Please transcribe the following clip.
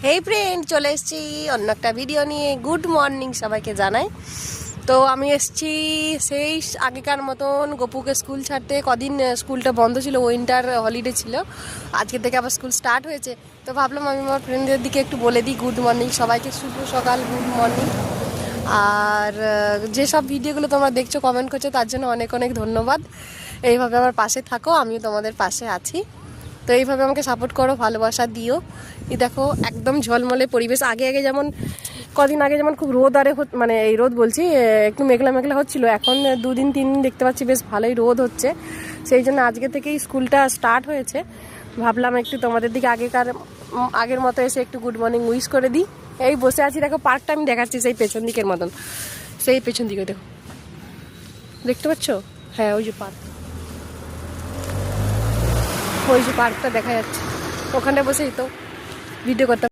হেই friend, চলে এসেছি অন্য একটা ভিডিও নিয়ে। গুড মর্নিং সবাইকে জানাই। তো আমি এসেছি সেই আগেকার মতন গপুকে স্কুল ছাড়তে। কদিন স্কুলটা বন্ধ ছিল, উইন্টার হলিডে ছিল, আজকে থেকে আবার স্কুল স্টার্ট হয়েছে। তো ভাবলাম আমি আমার ফ্রেন্ডদের দিকে একটু বলে দিই গুড মর্নিং সবাইকে, শুভ সকাল, গুড মর্নিং। আর যেসব ভিডিওগুলো তোমরা দেখছো, কমেন্ট করছো, তার জন্য অনেক অনেক ধন্যবাদ। এইভাবে আমার পাশে থাকো, আমিও তোমাদের পাশে আছি। তো এইভাবে আমাকে সাপোর্ট করো, ভালোবাসা দিও। এই দেখো একদম ঝলমলে পরিবেশ। আগে আগে যেমন কদিন আগে যেমন খুব রোদ আরে মানে এই রোদ বলছি, একটু মেঘলা মেঘলা হচ্ছিলো, এখন 2 দিন 3 দিন দেখতে পাচ্ছি বেশ ভালোই রোদ হচ্ছে। সেই জন্য আজকে থেকেই স্কুলটা স্টার্ট হয়েছে। ভাবলাম একটু তোমাদের দিকে আগের মতো এসে একটু গুড মর্নিং উইশ করে দিই। এই বসে আছি, দেখো পার্কটা আমি দেখাচ্ছি সেই পেছন দিকের মতন, সেই পেছন দিকে দেখো, দেখতে পাচ্ছ? হ্যাঁ, ওই যে পার্ক, ওই যে পার্কটা দেখা যাচ্ছে, ওখানে বসেই তো ভিডিও করতে